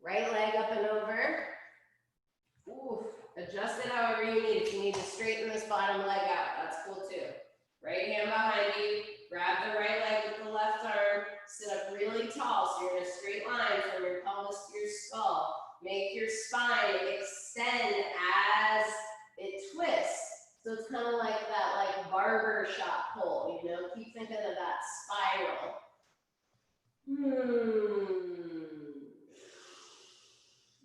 Right leg up and over. Ooh, adjust it however you need. If you need to straighten this bottom leg out, that's cool too. Right hand behind you, grab the right leg with the left arm, sit up really tall so you're in a straight line from your pelvis to your skull. Make your spine extend as it twists. So it's kind of like that barber shop pull, you know? Keep thinking of that spiral.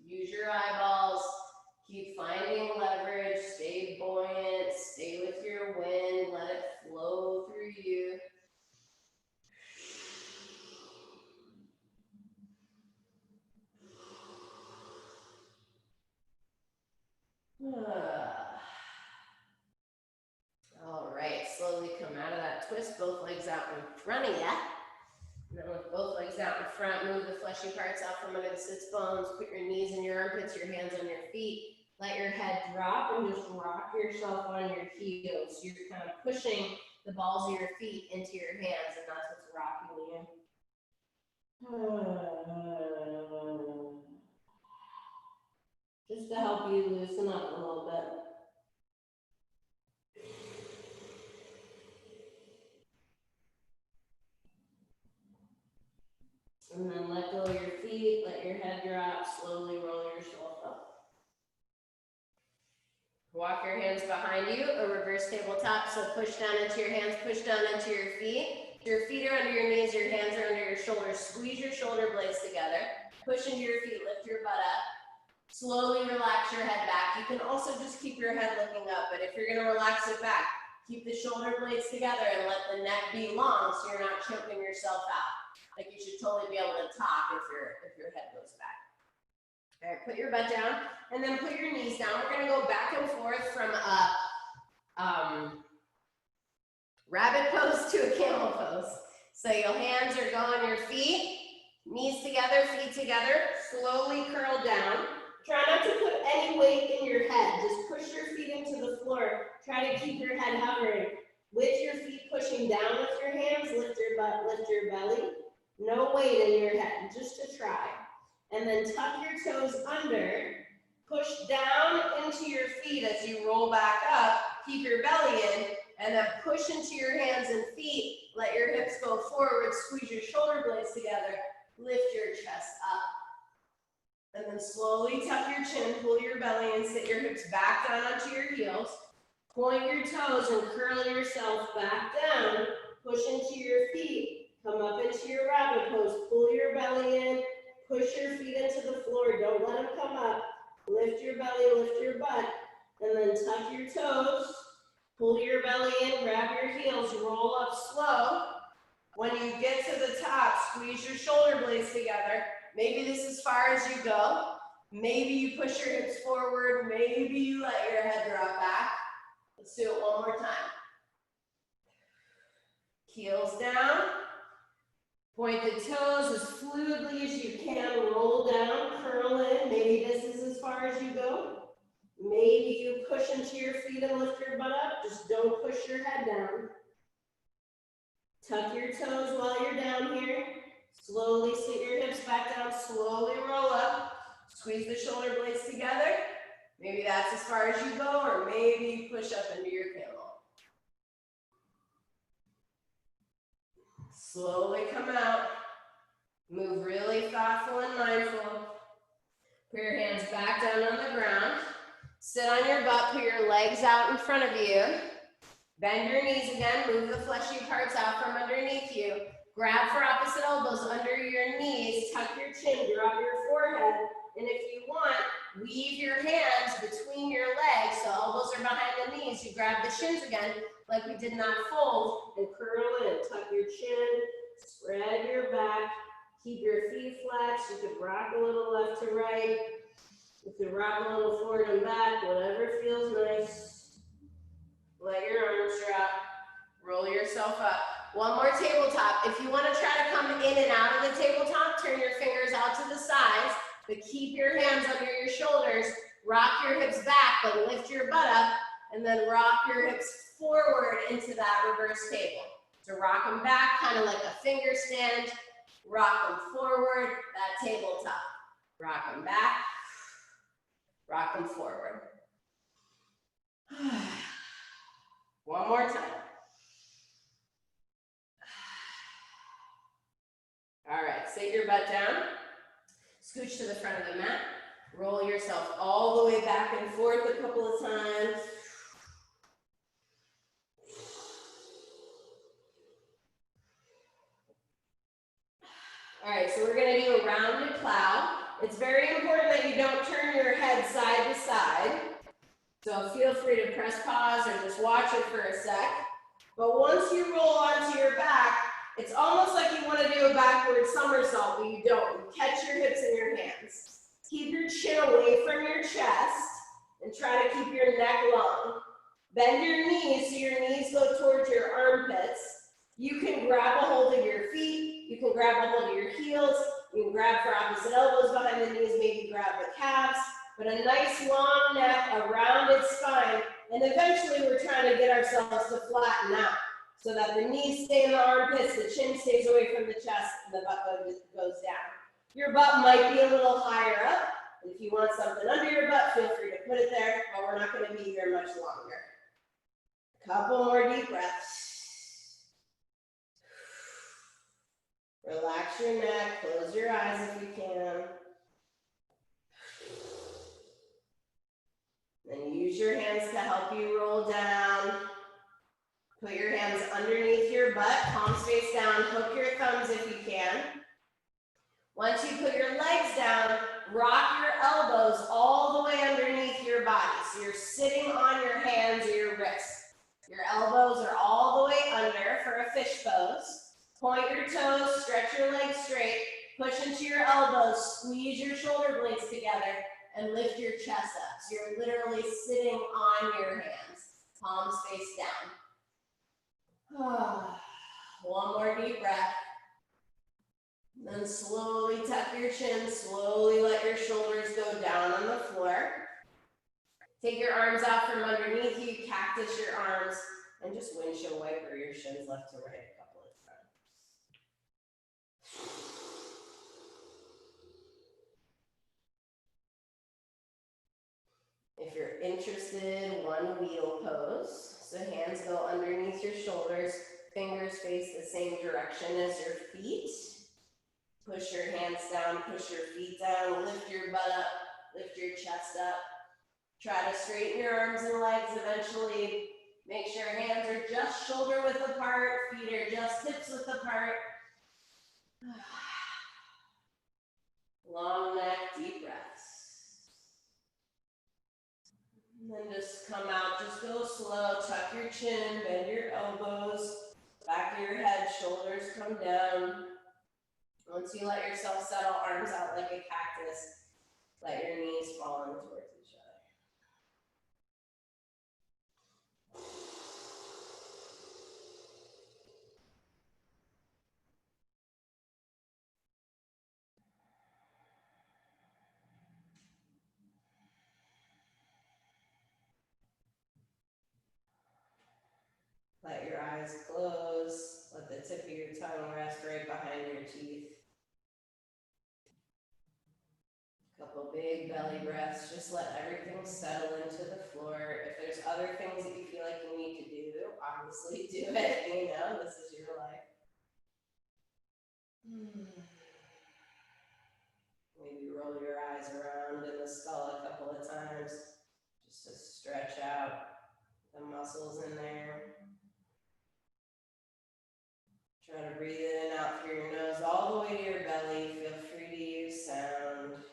Use your eyeballs. Keep finding leverage. Stay buoyant. Stay with your wind. Let it flow through you. All right, slowly come out of that twist, both legs out in front of you. And then with both legs out in front, move the fleshy parts out from under the sits bones. Put your knees in your armpits, your hands on your feet. Let your head drop and just rock yourself on your heels. You're kind of pushing the balls of your feet into your hands, and that's what's rocking you. Just to help you loosen up a little bit. And then let go of your feet, let your head drop, slowly roll yourself up. Walk your hands behind you, a reverse tabletop. So push down into your hands, push down into your feet. Your feet are under your knees, your hands are under your shoulders. Squeeze your shoulder blades together. Push into your feet, lift your butt up. Slowly relax your head back. You can also just keep your head looking up, but if you're gonna relax it back, keep the shoulder blades together and let the neck be long so you're not choking yourself out. Like you should totally be able to talk if your head goes back. All right, put your butt down and then put your knees down. We're gonna go back and forth from a rabbit pose to a camel pose. So your hands are going your feet, knees together, feet together, slowly curl down. Try not to put any weight in your head. Just push your feet into the floor. Try to keep your head hovering. With your feet pushing down with your hands, lift your butt, lift your belly. No weight in your head, just to try. And then tuck your toes under. Push down into your feet as you roll back up. Keep your belly in. And then push into your hands and feet. Let your hips go forward. Squeeze your shoulder blades together. Lift your chest up. And then slowly tuck your chin, pull your belly and sit your hips back down onto your heels. Point your toes and curl yourself back down. Push into your feet. Come up into your rabbit pose. Pull your belly in. Push your feet into the floor. Don't let them come up. Lift your belly, lift your butt. And then tuck your toes. Pull your belly in, grab your heels, roll up slow. When you get to the top, squeeze your shoulder blades together. Maybe this is as far as you go. Maybe you push your hips forward. Maybe you let your head drop back. Let's do it one more time. Heels down. Point the toes as fluidly as you can. Roll down, curl in. Maybe this is as far as you go. Maybe you push into your feet and lift your butt up. Just don't push your head down. Tuck your toes while you're down here. Slowly sit your hips back down, slowly roll up. Squeeze the shoulder blades together. Maybe that's as far as you go, or maybe you push up into your camel. Slowly come out. Move really thoughtful and mindful. Put your hands back down on the ground. Sit on your butt, put your legs out in front of you. Bend your knees again, move the fleshy parts out from underneath you. Grab for opposite elbows under your knees, tuck your chin, drop your forehead, and if you want, weave your hands between your legs so elbows are behind the knees. You grab the shins again, like we did not fold, and curl in. Tuck your chin, spread your back, keep your feet flat. You could rock a little left to right. You could rock a little forward and back, whatever feels nice. Let your arms drop. Roll yourself up. One more tabletop. If you want to try to come in and out of the tabletop, turn your fingers out to the sides, but keep your hands under your shoulders. Rock your hips back, but lift your butt up, and then rock your hips forward into that reverse table. So rock them back, kind of like a finger stand. Rock them forward, that tabletop. Rock them back, rock them forward. One more time. All right, sit your butt down. Scooch to the front of the mat. Roll yourself all the way back and forth a couple of times. All right, so we're gonna do a rounded plow. It's very important that you don't turn your head side to side. So feel free to press pause or just watch it for a sec. But once you roll onto your back, it's almost like you want to do a backward somersault, but you don't. You catch your hips in your hands. Keep your chin away from your chest and try to keep your neck long. Bend your knees so your knees go towards your armpits. You can grab a hold of your feet. You can grab a hold of your heels. You can grab for opposite elbows behind the knees, maybe grab the calves. But a nice long neck, a rounded spine, and eventually we're trying to get ourselves to flatten out so that the knees stay in the armpits, the chin stays away from the chest, and the butt goes down. Your butt might be a little higher up. If you want something under your butt, feel free to put it there, but we're not going to be here much longer. A couple more deep breaths. Relax your neck, close your eyes if you can. Then use your hands to help you roll down. Put your hands underneath your butt, palms face down, hook your thumbs if you can. Once you put your legs down, rock your elbows all the way underneath your body. So you're sitting on your hands or your wrists. Your elbows are all the way under for a fish pose. Point your toes, stretch your legs straight, push into your elbows, squeeze your shoulder blades together, and lift your chest up. So you're literally sitting on your hands, palms face down. One more deep breath. Then slowly tuck your chin, slowly let your shoulders go down on the floor. Take your arms out from underneath you, cactus your arms, and just windshield wiper your shins left to right a couple of times. If you're interested, one wheel pose. So hands go underneath your shoulders, fingers face the same direction as your feet. Push your hands down, push your feet down, lift your butt up, lift your chest up. Try to straighten your arms and legs eventually. Make sure hands are just shoulder width apart, feet are just hips width apart. Long neck, deep breaths. And then just come out, just go slow, tuck your chin, bend your elbows, back of your head, shoulders come down. Once you let yourself settle, arms out like a cactus, let your knees fall in towards each other. Let your eyes close, let the tip of your tongue rest right behind your teeth. Couple big belly breaths, just let everything settle into the floor. If there's other things that you feel like you need to do, obviously do it, you know, this is your life. Maybe roll your eyes around in the skull a couple of times, just to stretch out the muscles in there. Try to breathe in and out through your nose, all the way to your belly. Feel free to use sound.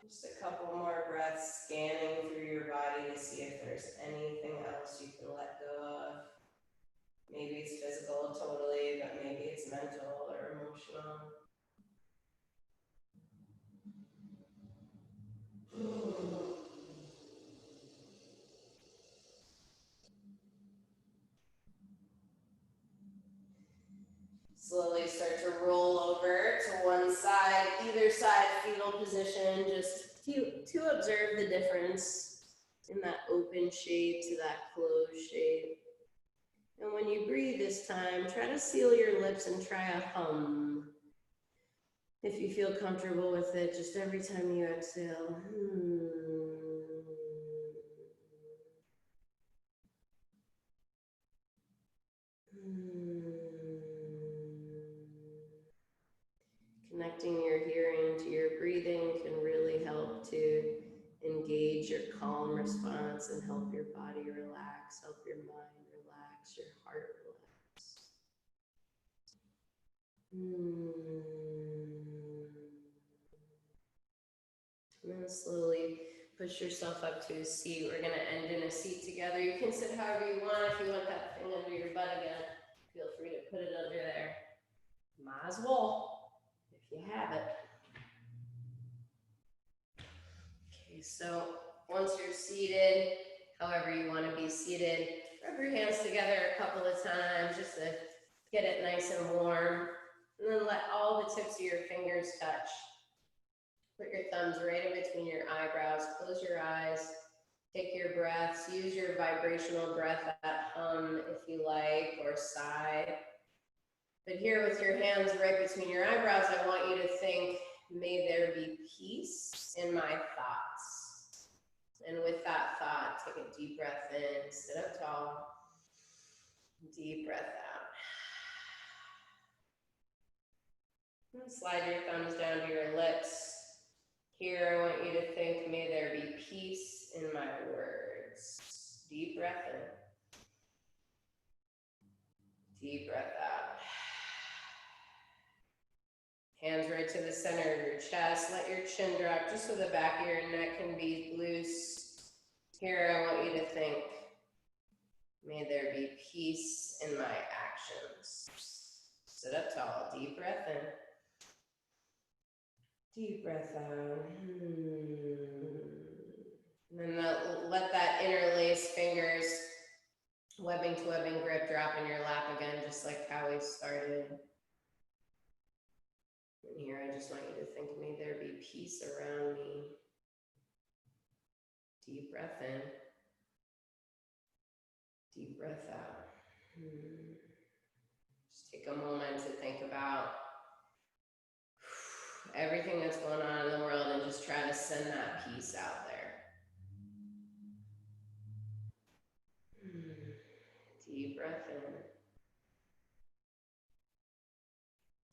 Just a couple more breaths, scanning through your body to see if there's anything else you can let go of. Maybe it's physical totally, but maybe it's mental or emotional. Slowly start to roll over to one side, either side, fetal position, just to observe the difference in that open shape to that closed shape. And when you breathe this time, try to seal your lips and try a hum. If you feel comfortable with it, just every time you exhale. Connecting your hearing to your breathing can really help to engage your calm response and help your body relax, help your mind relax, your heart relax. And then slowly push yourself up to a seat. We're going to end in a seat together. You can sit however you want. If you want that thing under your butt again, feel free to put it under there. Might as well, if you have it. Okay, so once you're seated, however you want to be seated, rub your hands together a couple of times just to get it nice and warm. And then let all the tips of your fingers touch. Put your thumbs right in between your eyebrows. Close your eyes. Take your breaths. Use your vibrational breath, that hum if you like, or sigh. But here with your hands right between your eyebrows, I want you to think, may there be peace in my thoughts. And with that thought, take a deep breath in, sit up tall, deep breath out. And slide your thumbs down to your lips. Here, I want you to think, may there be peace in my words. Deep breath in. Deep breath out. Hands right to the center of your chest. Let your chin drop just so the back of your neck can be loose. Here, I want you to think, may there be peace in my actions. Sit up tall. Deep breath in. Deep breath out. And then let that interlace fingers, webbing to webbing grip, drop in your lap again, just like how we started. And here, I just want you to think, may there be peace around me. Deep breath in. Deep breath out. Just take a moment to think about everything that's going on in the world and just try to send that peace out there. Deep breath in.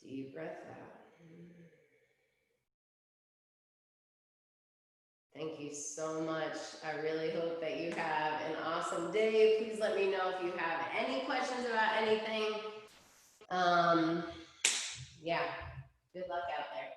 Deep breath out. Thank you so much. I really hope that you have an awesome day. Please let me know if you have any questions about anything. Yeah, good luck out there.